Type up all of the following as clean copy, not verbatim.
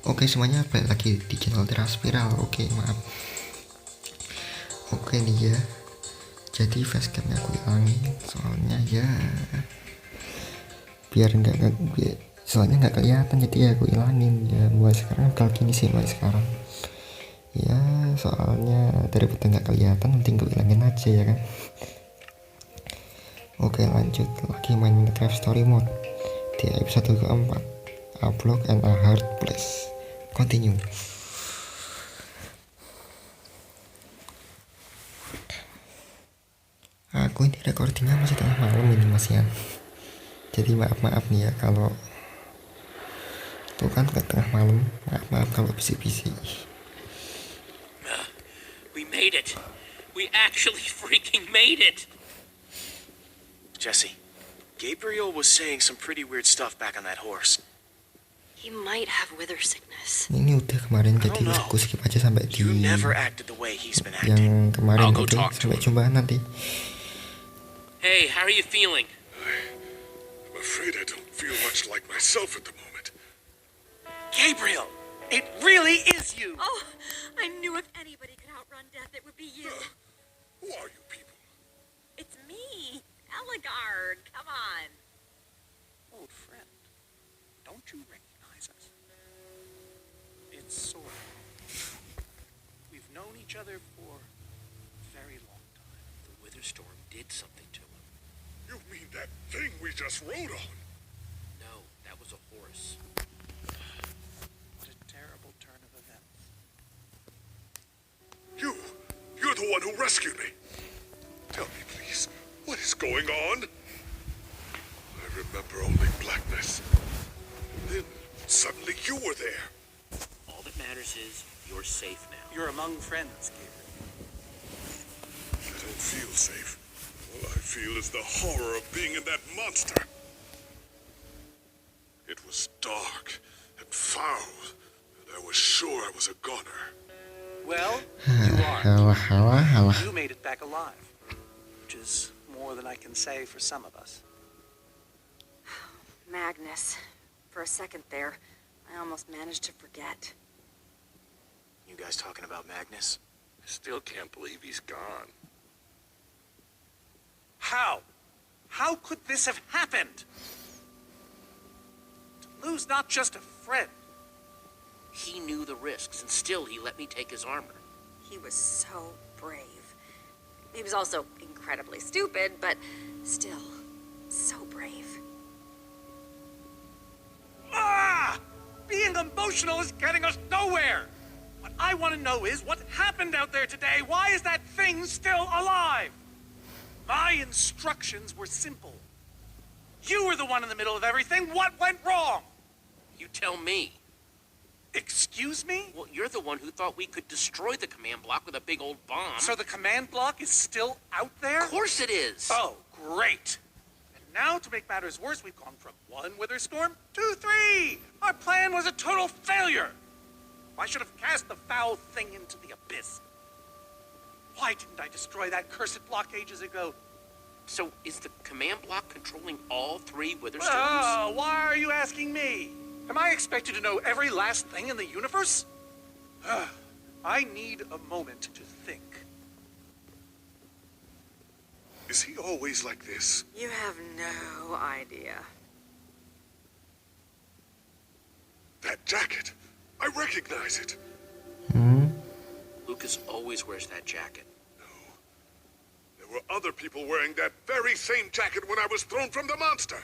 Oke semuanya, balik lagi di channel Spiral. Oke, maaf. Oke nih ya, jadi facecamnya aku hilangin soalnya ya biar soalnya nggak kelihatan, jadi ya aku hilangin ya. Mulai sekarang bakal gini sih, mulai sekarang ya, soalnya daripada nggak kelihatan mending gue hilangin aja ya kan. Oke, lanjut lagi main Minecraft Story Mode di episode keempat, A Block and a Hard Place. Continue. Aku ini recordingnya masih tengah malam ini mas ya, jadi maaf nih ya kalau tuh kan ke tengah malam, maaf kalau bisik-bisik. We made it. We actually freaking made it. Jesse, Gabriel was saying some pretty weird stuff back on that horse. He might have wither sickness. Ini udah kemarin, jadi aku skip aja sampai di You never acted the way he's been acting. yang kemarin. I'll go Oke, talk to sampai him. jumpa nanti. Hey, how are you feeling? I'm afraid I don't feel much like myself at the moment. Gabriel, it really is you. Oh, I knew if anybody could outrun death, it would be you. Who are you people? It's me, Eligard. Come on. Old friend, don't you recognize us? It's Sora. We've known each other for a very long time. The Wither Storm did something to him. You mean that thing we just rode on? No, that was a horse. What a terrible turn of events. You're the one who rescued me. Tell me, please, what is going on? I remember only blackness. Then suddenly you were there. All that matters is you're safe now. You're among friends, Gabriel. I don't feel safe. All I feel is the horror of being in that monster. It was dark and foul, and I was sure I was a goner. Well, you are. Halah. You made it back alive, which is more than I can say for some of us. Magnus. For a second there, I almost managed to forget. You guys talking about Magnus? I still can't believe he's gone. How? How could this have happened? To lose not just a friend. He knew the risks, and still he let me take his armor. He was so brave. He was also incredibly stupid, but still so brave. Ah! Being emotional is getting us nowhere! What I want to know is what happened out there today. Why is that thing still alive? My instructions were simple. You were the one in the middle of everything. What went wrong? You tell me. Excuse me? Well, you're the one who thought we could destroy the command block with a big old bomb. So the command block is still out there? Of course it is. Oh, great. And now, to make matters worse, we've gone from 1 wither storm to 3. Our plan was a total failure. I should have cast the foul thing into the abyss. Why didn't I destroy that cursed block ages ago? So is the command block controlling all 3 Wither Storms? Oh, why are you asking me? Am I expected to know every last thing in the universe? I need a moment to think. Is he always like this? You have no idea. That jacket, I recognize it. Lucas always wears that jacket. There were other people wearing that very same jacket when I was thrown from the monster.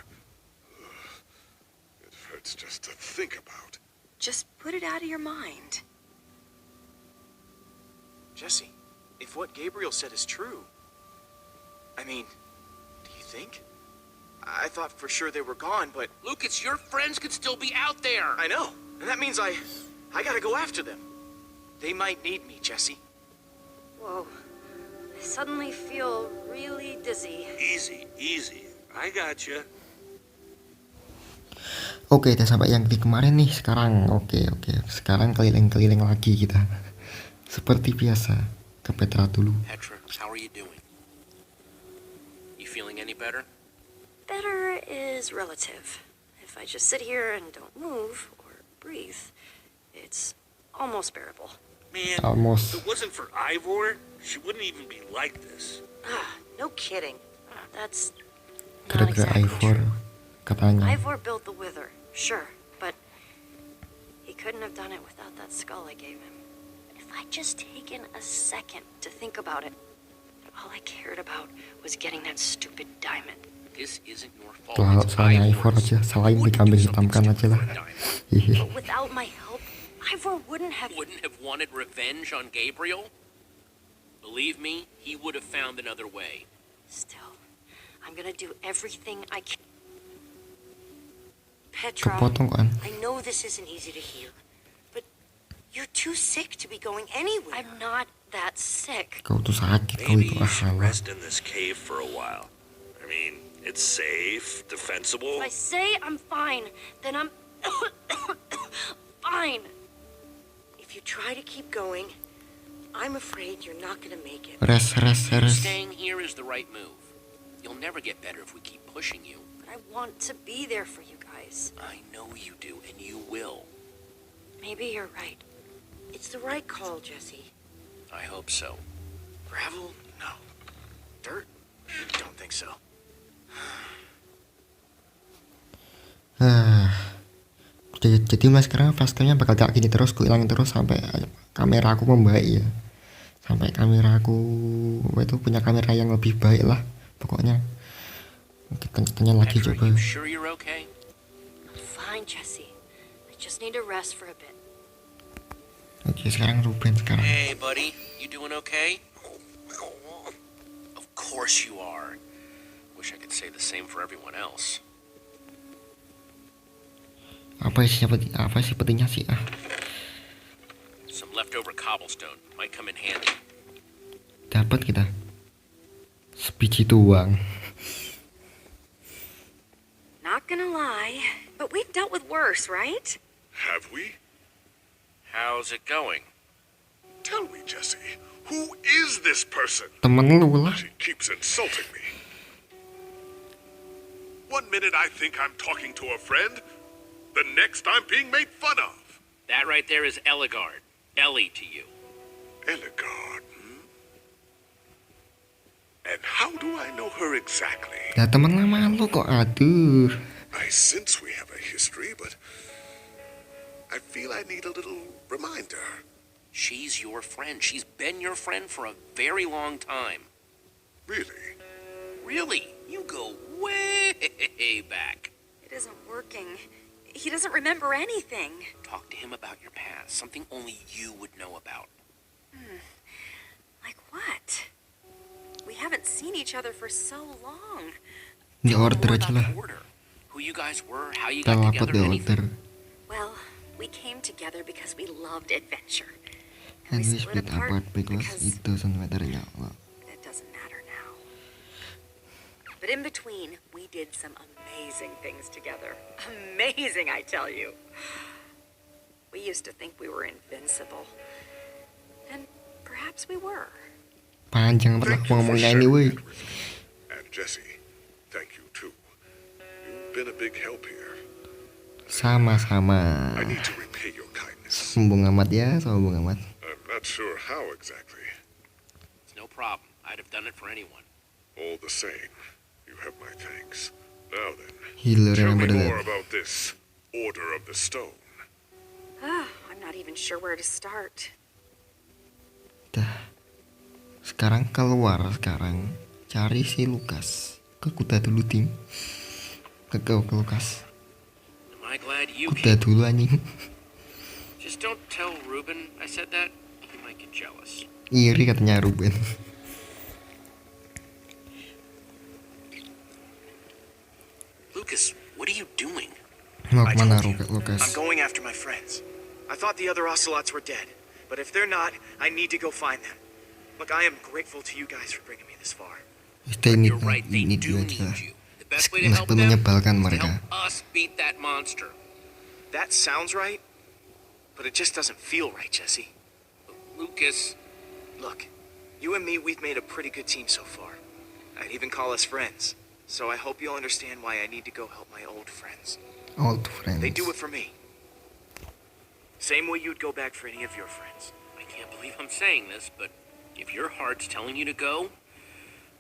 It hurts just to think about. Just put it out of your mind. Jesse, if what Gabriel said is true, I mean, do you think? I thought for sure they were gone, but Lucas, your friends could still be out there. I know. And that means I gotta go after them. They might need me, Jesse. Whoa. I suddenly feel really dizzy. Easy. I got you. Oke, udah sampai yang di kemarin nih sekarang. Oke. Sekarang keliling-keliling lagi kita. Seperti biasa, ke Petra dulu. Petra, how are you doing? You feeling any better? Better is relative. If I just sit here and don't move or breathe, It's almost bearable. Man, Almost. if it wasn't for Ivor, she wouldn't even be like this. No kidding. That's not Gara-gara exactly Ivor true. katanya. Ivor built the Wither, sure, but he couldn't have done it without that skull I gave him. If I'd just taken a second to think about it, all I cared about was getting that stupid diamond. This isn't your fault. Kalau It's salahnya Ivor Ivor's. aja, salahin You wouldn't dikambing do something hitamkan aja stupid lah. for a diamond. Hihi. But without my help, Ivor wouldn't have... Wouldn't have wanted revenge on Gabriel? Believe me, he would have found another way. Still, I'm gonna do everything I can. Petra, Kepotong kan? I know this isn't easy to hear, but you're too sick to be going anywhere. I'm not that sick. Kau tuh sakit kau Maybe itu you should alah. rest in this cave for a while. I mean, it's safe, defensible. If I say I'm fine, then I'm fine. If you try to keep going, I'm afraid you're not gonna make it. Rest. Staying here is the right move. You'll never get better if we keep pushing you. But I want to be there for you guys. I know you do, and you will. Maybe you're right. It's the right call, Jesse. I hope so. Gravel? No. Dirt? Don't think so. Jadi mas sekarang facecamnya bakal kayak gini terus, ku hilangin terus sampai kamera aku membaik ya, sampai kamera aku itu punya kamera yang lebih baik lah pokoknya. Kita tanya lagi Petra, coba. you sure you're okay? I'm fine, Jesse. I just need to rest for a bit. Oke, sekarang Ruben sekarang. Hey, buddy, you doing okay? Of course you are. Wish I could say the same for everyone else. Apa sih petinya sih ah? Some leftover cobblestone might come in handy. Dapat kita sebiji doang. Not gonna lie, but we've dealt with worse, right? Have we? How's it going? Tell me, Jesse, who is this person? Temen lu lah. She keeps insulting me. One minute I think I'm talking to a friend, the next I'm being made fun of. That right there is Eligard. Ellie to you. Eligard, And how do I know her exactly? Lah temen lama lu kok, aduh. I sense we have a history, but I feel I need a little reminder. She's your friend. She's been your friend for a very long time. Really? Really? You go way back. It isn't working. He doesn't remember anything. Talk to him about your past, something only you would know about. Like what? We haven't seen each other for so long. Di Tell him order more aja about lah. the order. Who you guys were, how you Kita got lapor together, di anything. order. Well, we came together because we loved adventure. And we split split apart because it doesn't matter ya Allah. It doesn't matter now. But in between, we did some amazing things together. Amazing, I tell you. We used to think we were invincible. And perhaps we were. Panjang terus Thank you for ngomongnya ini sharing woi. that with me. And Jesse, thank you too. You've been a big help here. Sama-sama. I need to repay your kindness. Sombong amat ya, sombong amat. I'm not sure how exactly. It's no problem. I'd have done it for anyone. All the same, you have my thanks. Now then, Healer tell yang me benar. more about this Order of the Stone. I'm not even sure where to start. Dah. Sekarang keluar sekarang. Cari si Lukas. Ke kuda dulu tim. Ke Lukas. Am I glad you Kuda came? dulu anjing. Just don't tell Ruben I said that. He might get jealous. Iri katanya Ruben. Lucas, what are you doing? Mau I kemana told you, Lukas? I'm going after my friends. I thought the other ocelots were dead, but if they're not, I need to go find them. Look, I am grateful to you guys for bringing me this far. Stay You're right, they ini do dia aja lah. need you. The best way to help Meskipun them menyebalkan is to mereka. help us beat that monster. That sounds right, but it just doesn't feel right, Jesse. Lucas, Look, you and me, we've made a pretty good team so far. I'd even call us friends. So I hope you'll understand why I need to go help my old friends. Old friends. They do it for me. Same way you'd go back for any of your friends. I can't believe I'm saying this, but if your heart's telling you to go,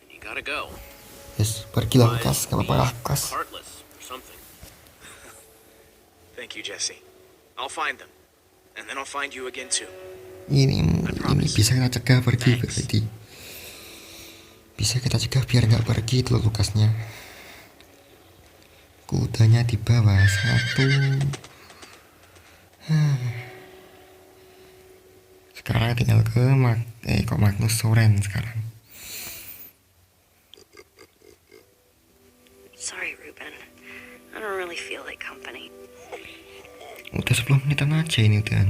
then you gotta go. Yes, pergilah Lukas, gak apa-apa Lukas. Heartless or something. Thank you, Jesse. I'll find them. And then I'll find you again too. Ini bisa kita cegah pergi berarti. Bisa kita cegah biar nggak pergi itu Lukasnya. Kudanya di bawah 1. Sekarang tinggal ke Magnus Soren sekarang. Sorry, Ruben. I don't really feel like company. Udah 10 menitan aja ini udah.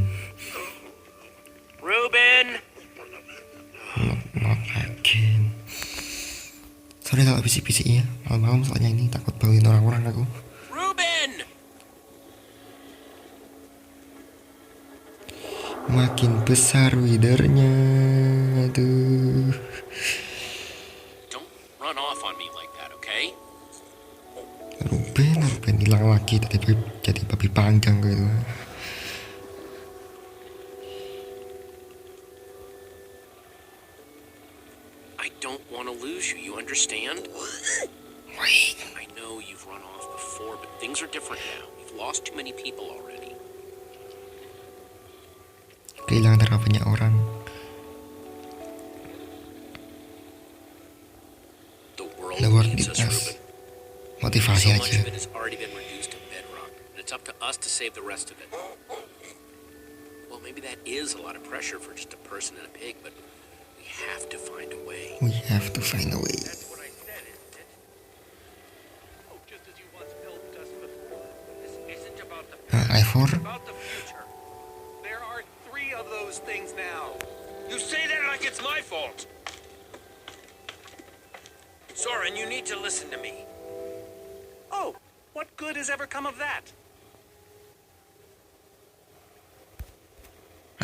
Ruben! Not again. Sorry kalau bisik-bisik ya. Malam-malam soalnya ini takut bauin orang-orang aku. Ruben! Makin besar widernya. Aduh. Don't run off on me like that, okay? Ruben hilang lagi tadi jadi babi panjang gitu. I don't want to lose you, you understand? Wait. I know you've run off before, but things are different now. You've lost too many people already. Kehilangan terlalu banyak orang. The world The world needs needs us, us. Ruben. Motivasi So much aja. of it has already been reduced to bedrock, and it's up to us to save the rest of it. Well, maybe that is a lot of pressure for just a person and a pig, but we have to find a way. We have to find a way. That's what I said, isn't it? Oh, just as you once helped us before. This isn't about the Ivor. It's about the future. There are 3 of those things now. You say that like it's my fault. Soren, you need to listen to me. Oh, what good has ever come of that?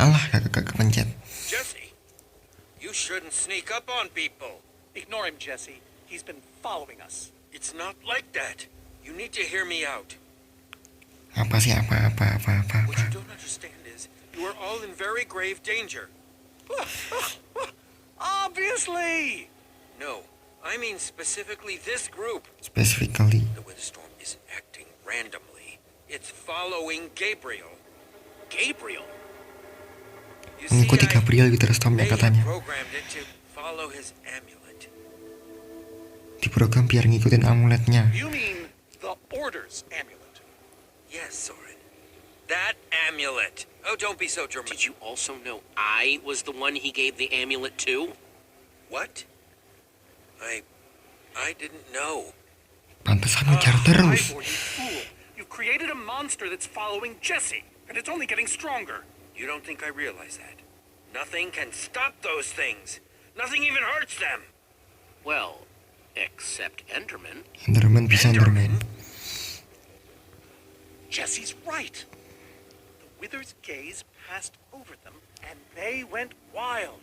Alah, gak kepencet. Jesse, you shouldn't sneak up on people. Ignore him, Jesse. He's been following us. It's not like that. You need to hear me out. Apa sih apa. What you don't understand is you are all in very grave danger. Obviously! No, I mean specifically this group. Specifically. The Witherstorm isn't acting randomly. It's following Gabriel. Gabriel? You see, Mengikuti Gabriel Witherstorm they ya have katanya. programmed it to follow his amulet. Diprogram biar ngikutin amuletnya. You mean the Order's amulet? Yes, Soren. That amulet. Oh, don't be so dramatic. Did you also know I was the one he gave the amulet to? What? I didn't know. Pantesan ngejar terus. Ivor, you fool. You created a monster that's following Jesse, and it's only getting stronger. You don't think I realize that? Nothing can stop those things. Nothing even hurts them. Well, except Enderman. Enderman bisa Enderman. Jesse's right. The Wither's gaze passed over them, and they went wild.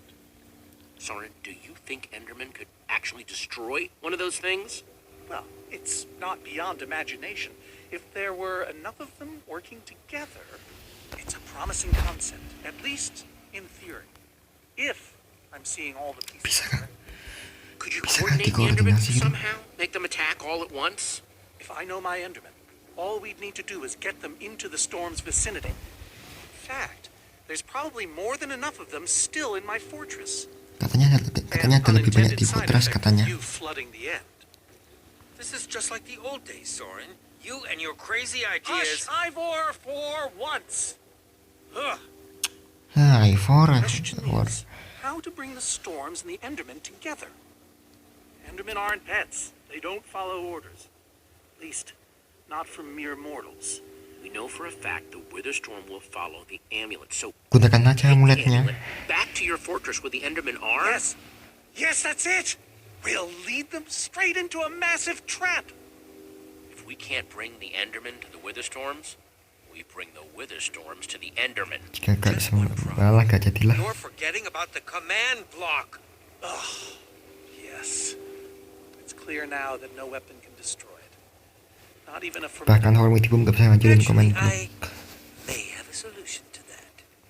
Soren, do you think Enderman could actually destroy one of those things? Well, it's not beyond imagination. If there were enough of them working together, it's a promising concept, at least in theory. If I'm seeing all the pieces. Bisa kan? Could you Bisa kan coordinate the Enderman dikoordinasi gitu? somehow? Make them attack all at once? If I know my Enderman, all we'd need to do is get them into the storm's vicinity. In fact, there's probably more than enough of them still in my fortress. Katanya ada lebih banyak di fortress katanya. You flooding the end. This is just like the old days, Soren. You and your crazy Hush, ideas. Ivor, for once. Ugh. Ivor. Question is, how to bring the storms and the Endermen together? Endermen aren't pets. They don't follow orders. At least, not from mere mortals. We know for a fact the Witherstorm will follow the amulet, so Gunakan aja take the amuletnya. amulet back to your fortress where the Endermen are. Yes. Yes, that's it. We'll lead them straight into a massive trap. If we can't bring the Endermen to the Witherstorms, we bring the Witherstorms to the Endermen. Jika gak malah gak jadilah. You're forgetting about the command block. Ugh. Yes. It's clear now that no weapon can destroy it. Not even a Bahkan Hormitium gak bisa ngajurin komen Actually, blok. I may have a solution to that.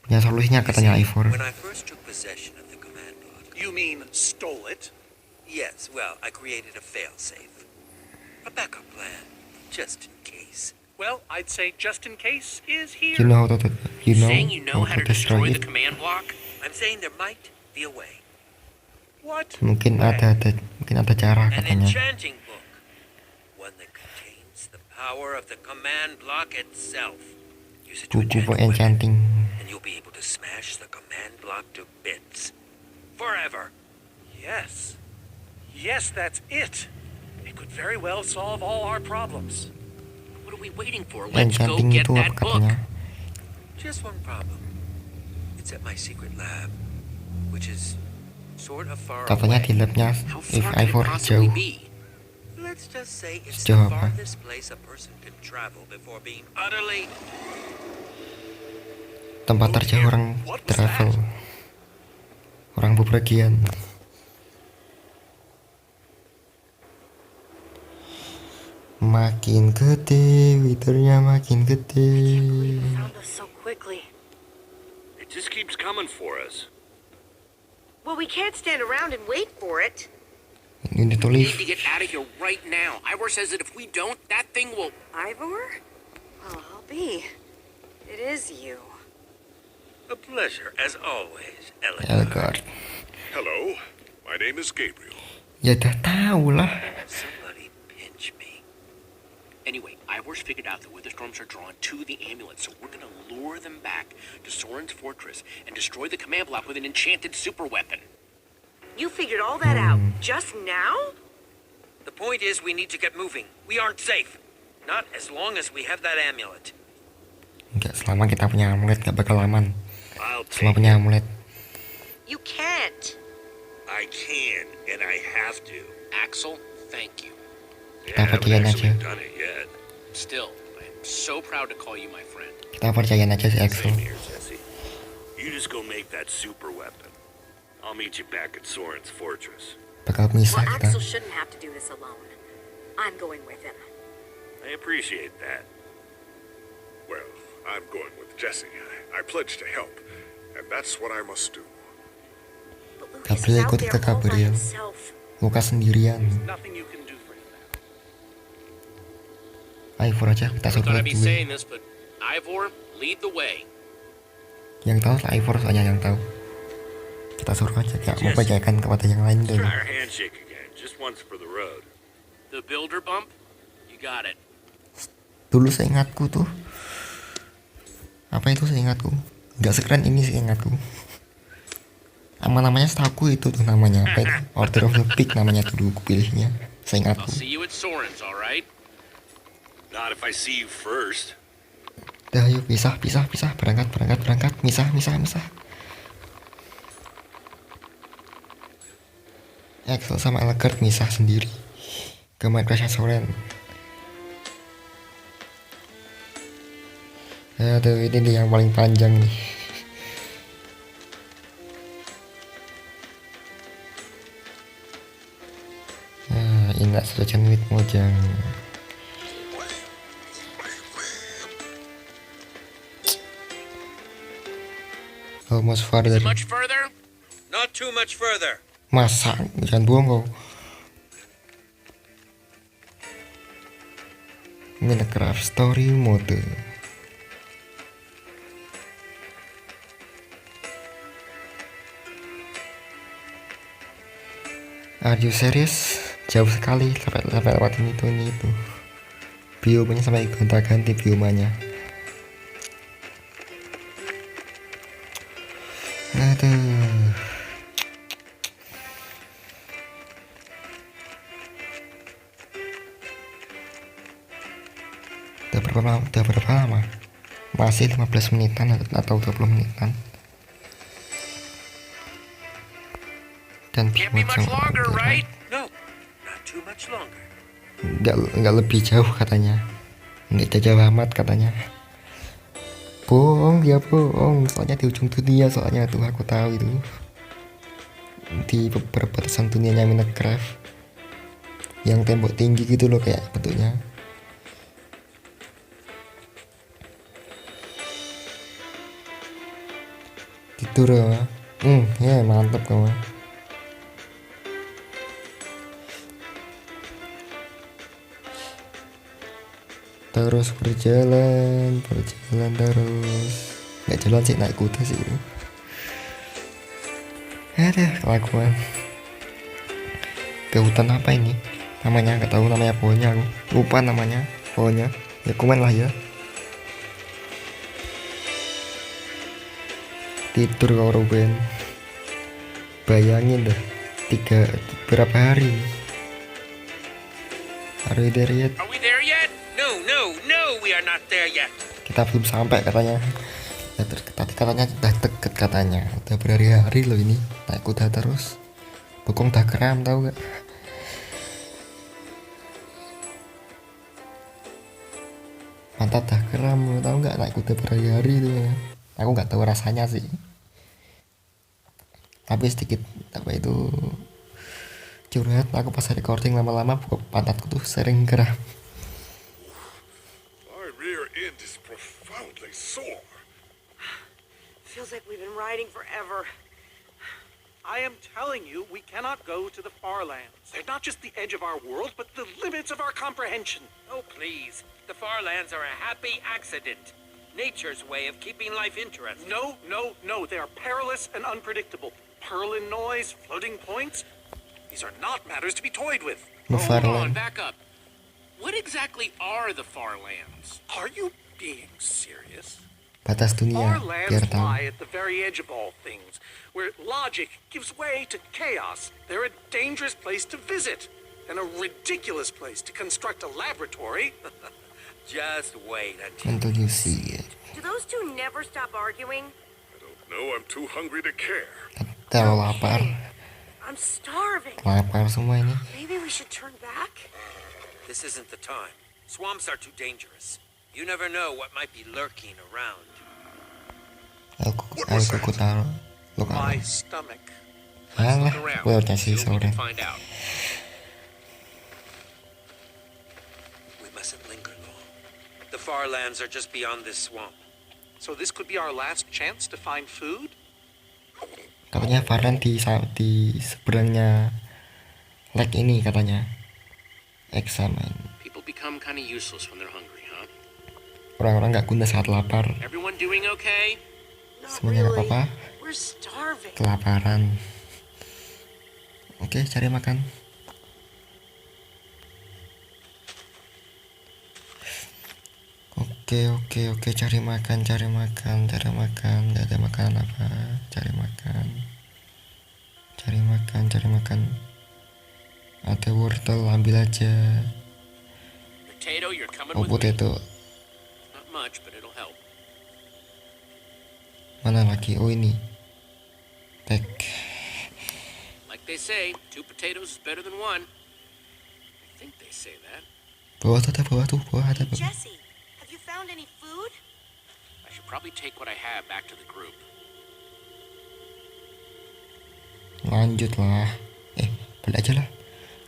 Ya solusinya katanya See, Ivor. when I first took possession of the command block, You mean stole it? yes, well, I created a failsafe. A backup plan, just in case. Well, I'd say just in case is here. You know how to Saying you know how to destroy destroy the it. command block? I'm saying there might be a way. What? Mungkin ada cara An katanya. enchanting book. One that contains the power of the command block itself. Use it to Buku enchant a weapon, enchanting. and you'll be able to smash the command block to bits. Forever. Yes. Yes, that's it. It could very well solve all our problems. What are we waiting for? Let's go Enchanting get itu apa that book. katanya? Just one problem. It's at my secret lab, which is sort of far Katanya di away. labnya How if far could Ivor it possibly jauh. be? Let's just say it's Sejauh the apa? farthest place a person can travel before being utterly. Tempat terjauh orang What was travel. that? Orang bepergian. Makin gede, witernya makin gede. Found us so quickly. It just keeps coming for us. Well, we can't stand around and wait for it. You need to We leave. need to get out of here right now. Ivor says that if we don't, that thing will... Ivor? Well, I'll be. It is you. A pleasure, as always, Elgard. Hello, my name is Gabriel. Ya udah tahu lah. Somebody pinch me. Anyway, Ivor's figured out that Witherstorms are drawn to the amulet, so we're gonna lure them back to Soren's fortress and destroy the command block with an enchanted super weapon. You figured all that out just now? The point is, we need to get moving. We aren't safe. Not as long as we have that amulet. Enggak, selama kita punya amulet gak bakal aman. I'll Selama take punya it. amulet. You can't. I can, and I have to. Axel, thank you. Kita haven't percayain actually aja. done it yet. Still, I'm so proud to call you my friend. Kita percayain aja si Axel. Same here, Jesse. You just go make that super weapon. I'll meet you back at Soren's fortress. Bakal misah Well, kita. Axel shouldn't have to do this alone. I'm going with him. I appreciate that. Well, I'm going with Jesse. I pledge to help, and that's what I must do. But Lucas Gabriel is out ikut there ke all by Gabriel. himself. Luka sendirian. Nothing you can do for him now. Ivor aja kita I suruh thought I'd be dulu. saying this, but Ivor, lead the way. Yang tahu lah Ivor soalnya yang tahu. Kita suruh aja kayak mau bacakan kepada yang lain Let's dulu. try our handshake again, just once for the road. The builder bump? You got it. Dulu seingatku tuh. Apa itu seingatku? Nggak sekeren ini seingatku. Namanya setahu itu tuh namanya apa itu? Order of the Pig namanya tuh dulu pilihnya. I'll Seingatku. see you at Soren's, all right? Not if I see you first. Dah yuk pisah. Berangkat. Misah. Axel sama Elgard misah sendiri. Ke Minecraft Soren. Aduh, ini nih yang paling panjang nih. Nah, ingat saja with mojang. Almost farther. Is it much further? Not too much further. Masa, jangan bohong kau. Minecraft Story Mode. Are you serious? Jauh sekali sampai lewat ini itu. Biomanya sampai gonta-ganti biomanya. Aduh. Udah berapa lama? Masih 15 menitan atau 20 menitan. Dan Can't be much longer, right? No, not too much longer. Nggak lebih jauh katanya. Nggak jauh amat katanya. Bohong, dia bohong. Soalnya di ujung dunia, soalnya tuh aku tahu itu. Di perbatasan dunianya Minecraft. Yang tembok tinggi gitu loh kayak bentuknya. Tidur ya. Ya mantep kamu. Terus berjalan terus. Nggak jalan sih, naik kuda sih. Ada kelakuan. Ke hutan apa ini? Namanya nggak tahu, namanya pohonnya aku lupa namanya pohonnya. Ya komen lah ya. Tidur kau Ruben. Bayangin dah berapa hari diliat. Are we there yet? No, we are not there yet. Kita belum sampai katanya. Tadi katanya udah deket katanya. Udah berhari-hari loh ini naik kuda terus. Bokong dah kram tau gak? Pantat dah kram tau gak, naik kuda berhari-hari itu ya. Aku nggak tahu rasanya sih. Tapi sedikit apa itu curhat, aku pas recording lama-lama pantatku tuh sering kram. My rear end is profoundly sore. Feels like we've been riding forever. I am telling you, we cannot go to the far lands. They're not just the edge of our world, but the limits of our comprehension. Oh, please. The far lands are a happy accident. Nature's way of keeping life interesting. No. They are perilous and unpredictable. Purlin noise, floating points. These are not matters to be toyed with. The far Hold on, land. back up. What exactly are the far lands? Are you being serious? Batas dunia, Far biar lands tahu. lie at the very edge of all things, where logic gives way to chaos. They're a dangerous place to visit, and a ridiculous place to construct a laboratory. Just wait until... Until you see it. Do those two never stop arguing? I don't know, I'm too hungry to care. Terlalu lapar, I'm starving. lapar semua ini. Maybe we should turn back? This isn't the time. Swamps are too dangerous. You never know what might be lurking around. Aku taruh. Look My out. stomach. Alah, Look around. udah See sih what we sore. can find out. We mustn't linger long. The far lands are just beyond this swamp. So this could be our last chance to find food? Katanya Farhan di seberangnya lake ini katanya. Eksamen. People become kind of useless when they're hungry, huh? Orang-orang nggak guna saat lapar. Everyone doing okay? Not Semuanya nggak really. apa-apa. We're starving. Kelaparan. Oke, cari makan. Oke, cari makan. Gak ada makanan apa? Cari makan. Ada wortel, ambil aja. Potato, you're coming Oh, with me. potato. Not much, but it'll help. Mana lagi? Oh, ini. Tek. Like they say, 2 potatoes is better than 1. I think they say that. Bawah tuh, ada. Jesse, have you found any food? I should probably take what I have back to the group. Lanjut lah. Balik aja lah.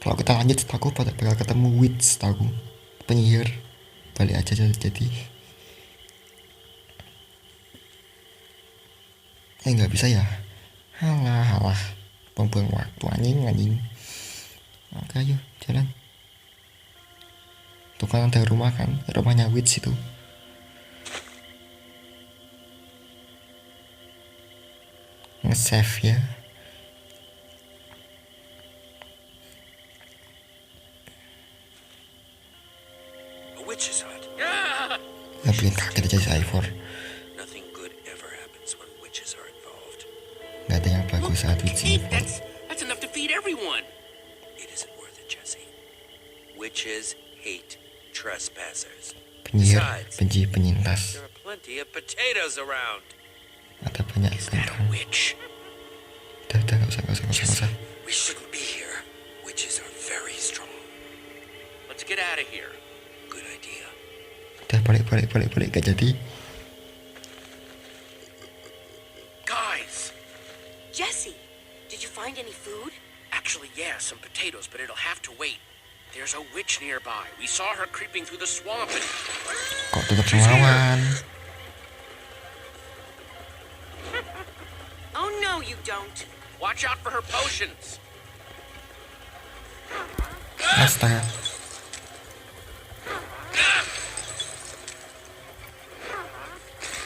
Kalau kita lanjut, aku bakal ketemu witch, tahu. Penyihir. Balik aja jadi. Nggak bisa ya. Halah. Buang waktu anjing. Oke, ayo jalan. Tuh kan ada rumah kan, rumahnya witch itu. Nge-save ya. A witch's hut. Nggak bikin kaget aja si Ivor. Nothing good ever happens when witches are involved. Nggak ada yang bagus saat witch Hey, involved. that's enough to feed everyone. It isn't worth it, Jesse. Witches hate trespassers. Penyihir Besides, benci penyintas. there are plenty of potatoes around. Ada banyak Is that a kentang. witch? Udah, nggak usah. We shouldn't be here. Witches are very strong. Let's get out of here. Good idea. Udah balik, gak jadi. Guys! Jesse, did you find any food? Actually, yeah, some potatoes, but it'll have to wait. There's a witch nearby. We saw her creeping through the swamp and... Kok tetap melawan? No, you don't. Watch out for her potions. Astaga.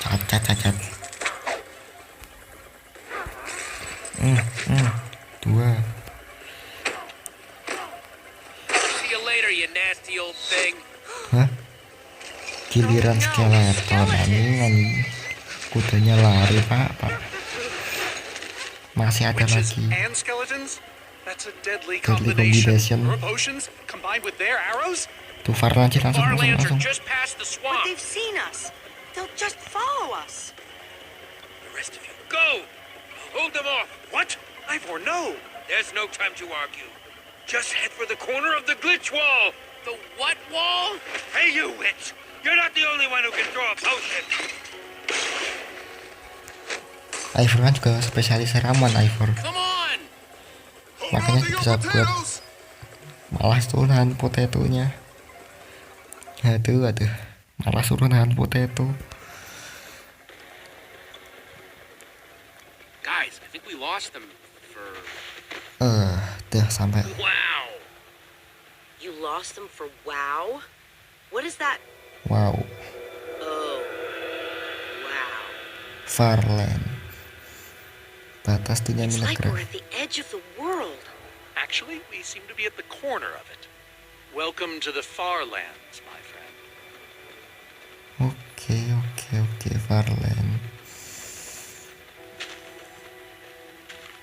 Cacat, cacat. Dua. See you later, you nasty old thing. Hah? Giliran skeleton ini kudanya lari pak. Masih ada Witches lagi. and skeletons? That's a deadly Deadly combination. combination. Her potions combined with their arrows? Tuh Far langsung Farlands are langsung. just past the But swamp. they've seen us. They'll just follow us. The rest of you, go! Hold them off! What? Ivor, no! There's no time to argue. Just head for the corner of the glitch wall! The what wall? Hey, you witch! You're not the only one who can throw a potion! Ivor kan juga spesialis ramuan Ivor. Come on! Makanya bisa buat malah suruh nahan potetonya. Aduh, malah suruh nahan potato. Guys, I think we lost them for... Udah sampai. Wow! You lost them for wow? What is that? Wow, Oh. Wow. Farland. Batas dunia It's milik like we're Graf. at the edge of the world. Actually, we seem to be at the corner of it. Welcome to the far lands, my friend. Oke, Farland.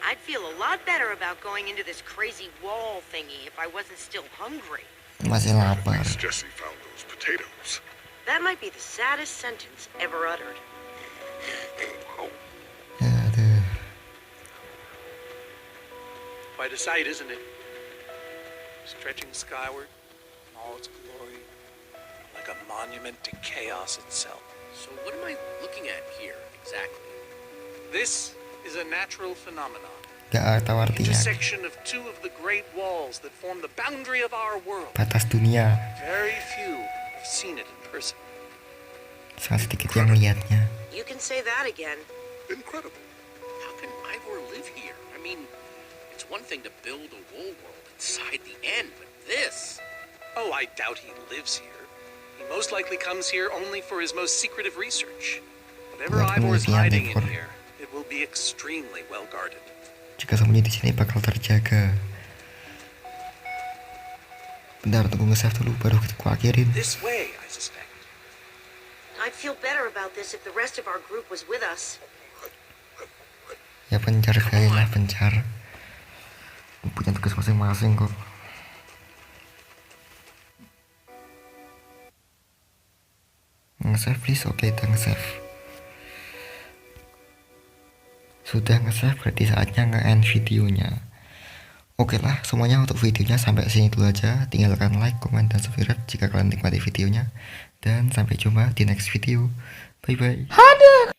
I'd feel a lot better about going into this crazy wall thingy if I wasn't still hungry. Masih lapar. At least Jesse found those potatoes. That might be the saddest sentence ever uttered. Aduh. Quite a sight, isn't it? Stretching skyward in all its glory, like a monument to chaos itself. So what am I looking at here, exactly? This is a natural phenomenon. Gak tahu artinya. Intersection of two of the great walls that form the boundary of our world. Batas dunia. Very few have seen it in person. Sangat sedikit yang melihatnya. You can say that again. Incredible. How can Ivor live here? I mean, it's one thing to build a wool world inside the end, but this... Oh, I doubt he lives here. He most likely comes here only for his most secretive research. Whatever Buat Ivor is penelitian, hiding in Ivor. here, it will be extremely well guarded. Jika sembunyi di sini bakal terjaga. Bentar, tunggu nge-save dulu baru aku akhirin. This way, I suspect. I'd feel better about this if the rest of our group was with us. Ya pencar gailah pencar. Punya tugas masing-masing kok. Nge-save please, oke udah nge-save. Sudah nge-save berarti saatnya nge-end videonya. Oke lah, semuanya untuk videonya sampai sini dulu aja. Tinggalkan like, komen, dan subscribe jika kalian nikmati videonya. Dan sampai jumpa di next video. Bye bye.